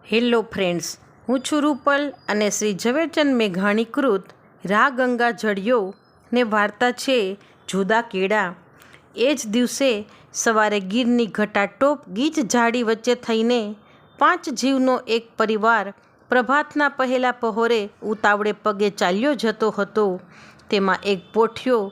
Hello friends, હું છું રૂપલ અને શ્રી ઝવેરચંદ મેઘાણીકૃત રા ગંગા જળિયો ને વાર્તા છે જુદા કેળા. એ જ દિવસે સવારે ગીરની ઘટાટોપ ગીચ ઝાડી વચ્ચે થઈને 5 જીવનો એક પરિવાર પ્રભાતના પહેલા પહોરે ઉતાવળે પગે ચાલ્યો જતો હતો. તેમાં એક પોઠિયો,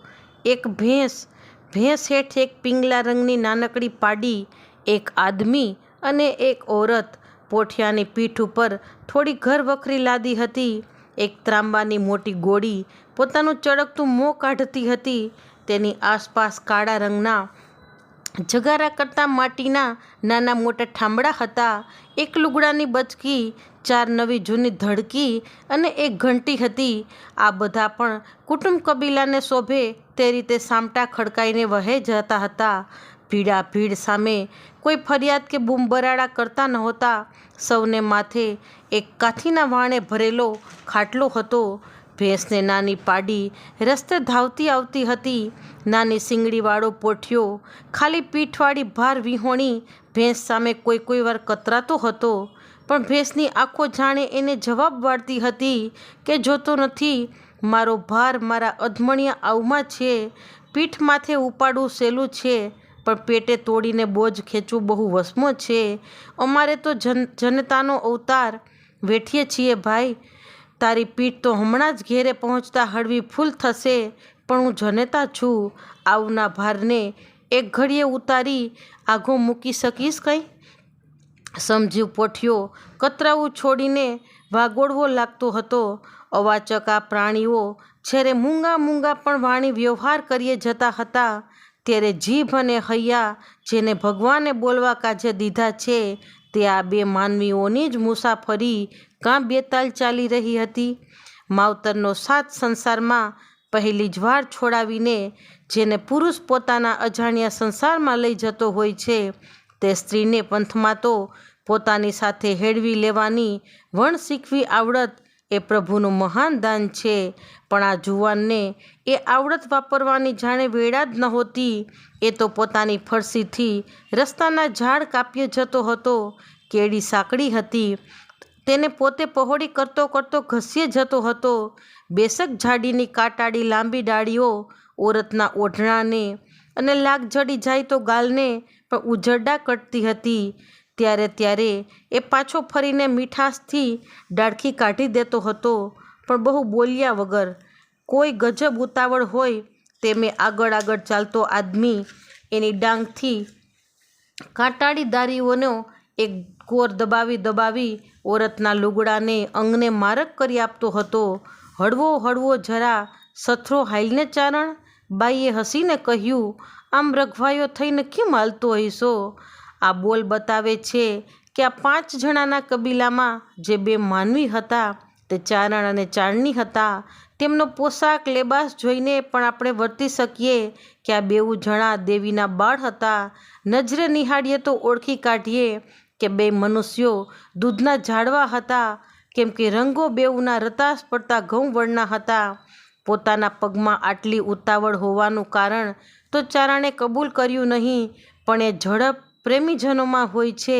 એક ભેંસ હેઠ એક પિંગલા રંગની નાનકડી પાડી, એક આદમી અને એક ઓરત. પોઠિયાની પીઠ ઉપર થોડી ઘર વખરી લાદી હતી. એક ત્રાંબાની મોટી ગોળી પોતાનું ચળકતું મોં કાઢતી હતી. તેની આસપાસ કાળા રંગના જગારા કરતા માટીના નાના મોટા ઠામડા હતા. એક લુગડાની બચકી, 4 નવી જૂની ધડકી અને એક ઘંટી હતી. આ બધા પણ કુટુંબ કબીલાને શોભે તે રીતે સામટા ખડકાઈને વહે જતા હતા. ભીડ સામે કોઈ ફરિયાદ કે બૂમબરાડા કરતા નહોતા. સૌને માથે એક કાથીના વાણે ભરેલો ખાટલો હતો. ભેંસને નાની પાડી રસ્તે ધાવતી આવતી હતી. નાની શીંગડીવાળો પોઠિયો ખાલી પીઠવાળી ભાર વિહોણી ભેંસ સામે કોઈ વાર કતરાતો હતો. પણ ભેંસની આંખો જાણે એને જવાબ વાળતી હતી કે જોતો નથી, મારો ભાર મારા અધમણિયા આવમાં છે. પીઠ માથે ઉપાડવું સહેલું છે, પણ પેટે તોડીને બોજ ખેંચવું બહુ વસમો છે. અમારે તો જનતાનો અવતાર વેઠીએ છીએ ભાઈ. તારી પીઠ તો હમણાં જ ઘેરે પહોંચતા હળવી ફૂલ થશે, પણ હું જનેતા છું. આવના ભારને એક ઘડીએ ઉતારી આઘો મૂકી શકીશ કંઈ? સમજીવ પોઠિયો કતરાવું છોડીને વાગોળવો લાગતો હતો. અવાચક આ પ્રાણીઓ જ્યારે મૂંગા પણ વાણી વ્યવહાર કરીએ જતા હતા, ત્યારે જીભ અને હૈયા જેને ભગવાને બોલવા કાજે દીધા છે, તે આ 2 માનવીઓની જ મુસાફરી કાં બેતાલ ચાલી રહી હતી. માવતરનો સાથ સંસારમાં પહેલી જ વાર છોડાવીને જેને પુરુષ પોતાના અજાણ્યા સંસારમાં લઈ જતો હોય છે, તે સ્ત્રીને પંથમાં તો પોતાની સાથે હેળવી લેવાની વણ શીખવી આવડત એ પ્રભુનું મહાન દાન છે. પણ આ જુવાનને એ આવડત વાપરવાની જાણે વેળા જ નહોતી. એ તો પોતાની ફરસીથી રસ્તાના ઝાડ કાપ્યે જતો હતો. કેડી સાંકડી હતી, તેને પોતે પહોળી કરતો ઘસ્યે જતો હતો. બેશક ઝાડીની કાંટાળી લાંબી ડાળીઓ ઓરતના ઓઢણાને અને લાગ જડી જાય તો ગાલને પણ ઉજરડા કટતી હતી. ત્યારે એ પાછો ફરીને મીઠાશથી ડાળખી કાઢી દેતો હતો, પણ બહુ બોલ્યા વગર. કોઈ ગજબ ઉતાવળ હોય તેમે આગળ ચાલતો આદમી એની ડાંગથી કાંટાળી દારીઓનો એક કોર દબાવી ઓરતના લુગડાને અંગને મારક કરી આપતો હતો. હળવો જરા સથરો હાલને ચારણ. બાઈએ હસીને કહ્યું, આમ રઘવાયો થઈને કેમ હાલતો હશો? આ બોલ બતાવે છે કે આ 5 જણાના કબીલામાં જે 2 માનવી હતા તે ચારણ અને ચારણી હતા. તેમનો પોશાક લેબાસ જોઈને પણ આપણે વર્તી શકીએ કે આ 2 જણા દેવીના બાળ હતા. નજરે નિહાળીએ તો ઓળખી કાઢીએ કે 2 મનુષ્યો દૂધના ઝાડવા હતા, કેમ કે રંગો બેઉના રતાશ પડતા ઘઉં વળના હતા. પોતાના પગમાં આટલી ઉતાવળ હોવાનું કારણ તો ચારણે કબૂલ કર્યું નહીં, પણ એ ઝડપ પ્રેમીજનોમાં હોય છે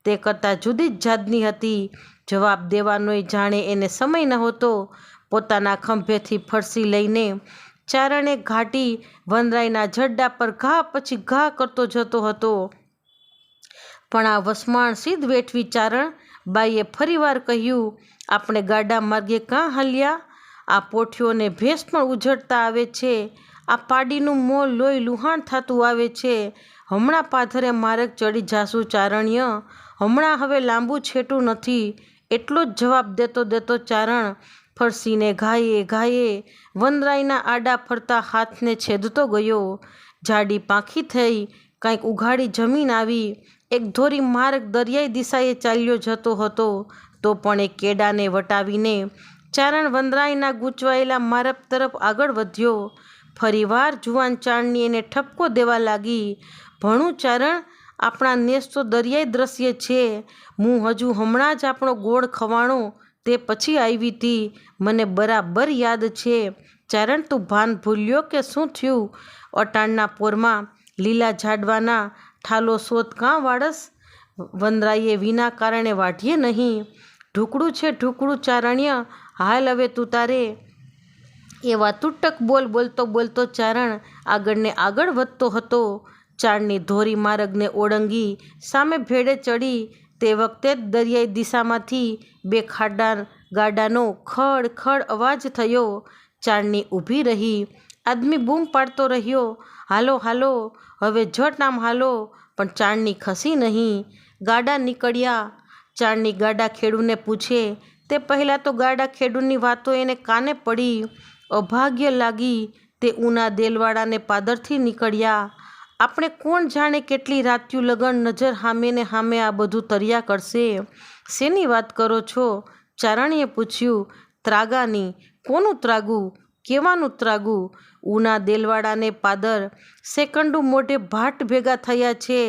તે કરતાં જુદી જ જાતની હતી. જવાબ દેવાનોય જાણે એને સમય નહોતો. પોતાના ખંભેથી ફરસી લઈને ચારણે ઘાટી વનરાયના જડડા પર ઘા પછી ઘા કરતો જતો હતો. પણ આ વસમાણ સીધ વેઠવી ચારણ. બાઈએ ફરીવાર કહ્યું, આપણે ગાડા માર્ગે કાં હાલ્યા? આ પોઠિયોને ભેંસ પણ ઉજળતા આવે છે. આ પાડીનું મોં લોહી લુહાણ થતું આવે છે. હમણાં પાધરે માર્ગ ચડી જાશું ચારણ્ય. હમણાં હવે લાંબુ છેટું નથી. એટલો જ જવાબ દેતો ચારણ ફરસીને ઘાયે વનરાયના આડા ફરતા હાથને છેદતો ગયો. જાડી પાંખી થઈ કાંઈક ઉઘાડી જમીન આવી. એક ધોરી માર્ગ દરિયાઈ દિશાએ ચાલ્યો જતો હતો. તો પણ એ કેડાને વટાવીને ચારણ વનરાયના ગૂંચવાયેલા માર્ગ તરફ આગળ વધ્યો. ફરીવાર જુવાન ચારણી એને ઠપકો દેવા લાગી, ભણું ચારણ, આપણા નેસ તો દરિયાઈ દ્રશ્ય છે. હું હજુ હમણાં જ આપણો ગોળ ખવાણો તે પછી આવી હતી. મને બરાબર યાદ છે. ચારણ, તું ભાન ભૂલ્યો કે શું થયું? અટાણના પોરમાં લીલા ઝાડવાના ઠાલો શોધ કાં વાળસ? વનરાઈએ વિના કારણે વાઢીએ નહીં. ઢુકડું છે ઢુકડું ચારણ્ય, હાલ હવે તું તારે. એવા તૂટક બોલ બોલતો બોલતો ચારણ આગળને આગળ વધતો હતો. ચાળની ધોરી માર્ગને ઓળંગી સામે ભેડે ચડી તે વખતે જ દરિયાઈ દિશામાંથી બે ગાડાનો ખડ ખડ અવાજ થયો. ચાળની ઊભી રહી. આદમી બૂમ પાડતો રહ્યો, હાલો હાલો, હવે ઝટ આમ હાલો. પણ ચાળની ખસી નહીં. ગાડા નીકળ્યા. ચાળની ગાડા ખેડૂને પૂછે તે પહેલાં તો ગાડા ખેડૂની વાતો એને કાને પડી. અભાગ્ય લાગી તે ઉના દેલવાડાને પાદરથી નીકળ્યા. આપણે કોણ જાણે કેટલી રાત્યું લગન નજર હામે ને હામે આ બધું તર્યા કરશે. શેની વાત કરો છો? ચારણીએ પૂછ્યું. ત્રાગાની. કોનું ત્રાગું? કેવાનું ત્રાગું? ઉના દેલવાડાને પાદર સેકન્ડું મોઢે ભાટ ભેગા થયા છે.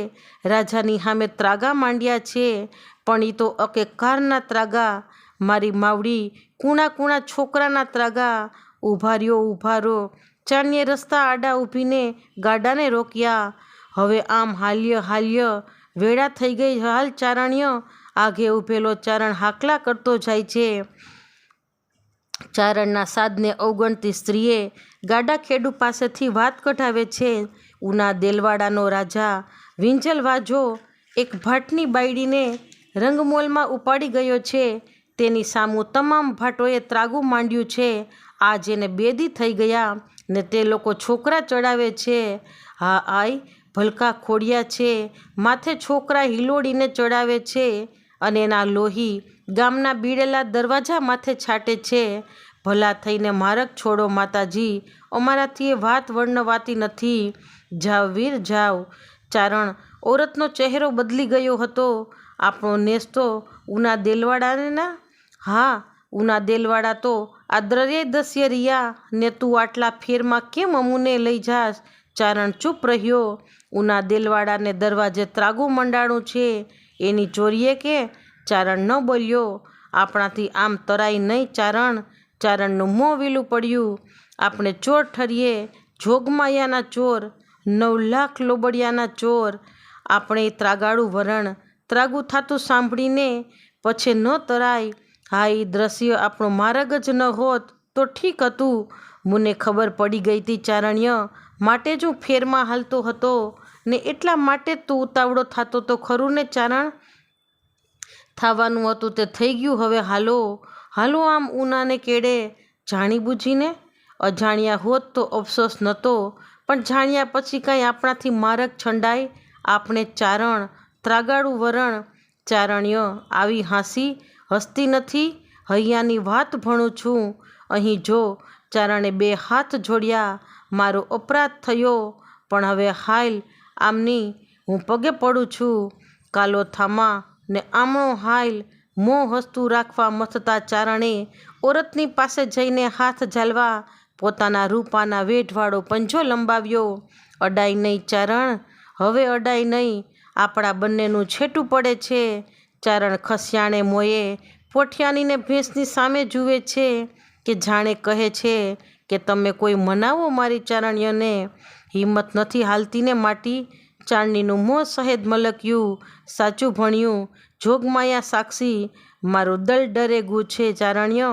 રાજાની સામે ત્રાગા માંડ્યા છે. પણ એ તો અકેકારના ત્રાગા. મારી માવડી કૂણા કૂણા છોકરાના ત્રાગા. ઊભા રહ્યો. ચારણીએ રસ્તા આડા ઊભીને ગાડાને રોક્યા. હવે આમ હાલ્ય વેળા થઈ ગઈ. હાલ ચારણ્ય. આઘે ઊભેલો ચારણ હાકલા કરતો જાય છે. ચારણના સાદને અવગણતી સ્ત્રીએ ગાડા ખેડૂ પાસેથી વાત કઢાવે છે. ઉના દેલવાડાનો રાજા વિંજલ વાજો એક ભાટની બાયડીને રંગમોલમાં ઉપાડી ગયો છે. તેની સામું તમામ ભાટોએ ત્રાગું માંડ્યું છે. આજ એને 2 દી થઈ ગયા ને તે લોકો છોકરા ચડાવે છે. હા આય ભલકા ખોડિયા છે. માથે છોકરા હિલોડીને ચડાવે છે અને એના લોહી ગામના બીડેલા દરવાજા માથે છાંટે છે. ભલા થઈને માર્ગ છોડો માતાજી, અમારાથી એ વાત વર્ણવાતી નથી. જાવ વીર જાવ. ચારણ ઓરતનો ચહેરો બદલી ગયો હતો. આપણો નેસ તો ઉના દેલવાડાના? હા, ઉના દેલવાડા તો આ દરિયાઈ દસ્ય રહ્યા ને તું આટલા ફેરમાં કેમ અમુને લઈ જાસ? ચારણ ચૂપ રહ્યો. ઉના દેલવાડાને દરવાજે ત્રાગું મંડાણું છે એની ચોરીએ કે? ચારણ ન બોલ્યો. આપણાથી આમ તરાય નહીં ચારણ. ચારણનું મોં વીલું પડ્યું. આપણે ચોર ઠરીએ, જોગમાયાના ચોર, 9 લાખ લોબડિયાના ચોર. આપણે ત્રાગાળું વરણ. ત્રાગું થાતું સાંભળીને પછી ન તરાય. હા, એ દ્રશ્ય આપણો માર્ગ જ ન હોત તો ઠીક હતું. મને ખબર પડી ગઈ હતી ચારણ્ય, માટે જ હું ફેરમાં હાલતો હતો ને એટલા માટે જ તું ઉતાવળો થતો તો ખરું ને ચારણ? થવાનું હતું તે થઈ ગયું. હવે હાલો આમ ઉનાને કેડે. જાણી બુજીને? અજાણ્યા હોત તો અફસોસ નહોતો, પણ જાણ્યા પછી કાંઈ આપણાથી માર્ગ છંડાય? આપણે ચારણ, ત્રાગાળું વરણ. ચારણ્ય આવી હસતી નથી. હૈયાની વાત ભણું છું. અહીં જો. ચારણે 2 હાથ જોડ્યા. મારો અપરાધ થયો, પણ હવે હાલ આમની હું પગે પડું છું. કાલો થામા ને આમણો હાલ. મોં હસતું રાખવા મથતા ચારણે ઓરતની પાસે જઈને હાથ ઝાલવા પોતાના રૂપાના વેઢવાળો પંજો લંબાવ્યો. અડાય નહીં ચારણ, હવે અડાય નહીં. આપણા બંનેનું છેટું પડે છે. ચારણ ખસ્યાણે મોયે પોઠિયાનીને ભેંસની સામે જુએ છે કે જાણે કહે છે કે તમે કોઈ મનાવો મારી ચારણ્યને. હિંમત નથી હાલતીને માટી. ચારણીનું મોં સહેજ મલક્યું. સાચું ભણ્યું. જોગમાયા સાક્ષી. મારું દલ ડરે ગયું છે ચારણ્ય.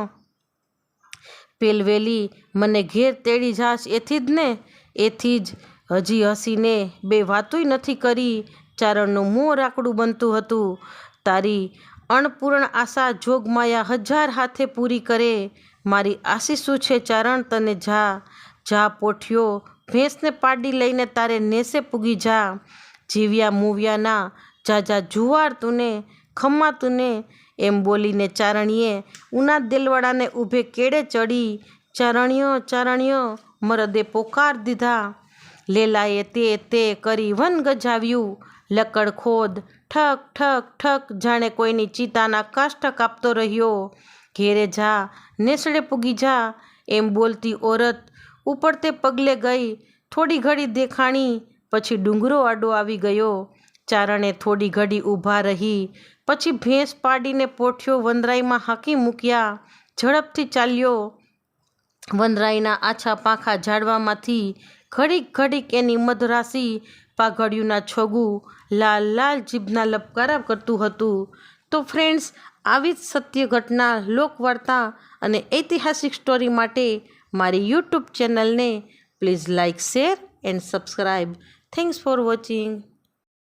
પેલવેલી મને ઘેર તેડી જાશ એથી જ ને? એથી જ. હજી હસીને 2 વાતોય નથી કરી. ચારણનું મોં રાકડું બનતું હતું. તારી અણપૂર્ણ આશા જોગમાયા 1000 હાથે પૂરી કરે. મારી આશીષું છે ચારણ તને. જા પોઠિયો, ભેંસને પાડી લઈને તારે નેસે પૂગી જા. જીવ્યા મૂવ્યાના જાજા જુવાર તુને, ખમ્મા તુને. એમ બોલીને ચારણીએ ઉના દેલવાડાને ઊભે કેડે ચડી. ચારણ્ય મરદે પોકાર દીધા. લેલાએ તે કરી વન ગજાવ્યું. લકડ ખોદ. ઠક ઠક ઠક જાણે કોઈની ચિતાના કાષ્ઠ કાપતો રહ્યો. ઘેરે જા, નેસડે પૂગી જા. એમ બોલતી ઓરત ઉપડતે પગલે ગઈ. થોડી ઘડી દેખાણી, પછી ડુંગરો આડો આવી ગયો. ચારણે થોડી ઘડી ઊભા રહી. પછી ભેંસ પાડીને પોઠિયો વનરાઈમાં હાંકી મૂક્યા. ઝડપથી ચાલ્યો. વનરાઈના આછા પાંખા ઝાડવામાંથી ઘડીક એની મધરાશી પાઘડિયુંના છોગું લાલ લાલ જીભના લપકારા કરતું હતું. તો ફ્રેન્ડ્સ, આવી જ સત્ય ઘટના, લોકવાર્તા અને ઐતિહાસિક સ્ટોરી માટે મારી યુટ્યુબ ચેનલને please like, share and subscribe. Thanks for watching.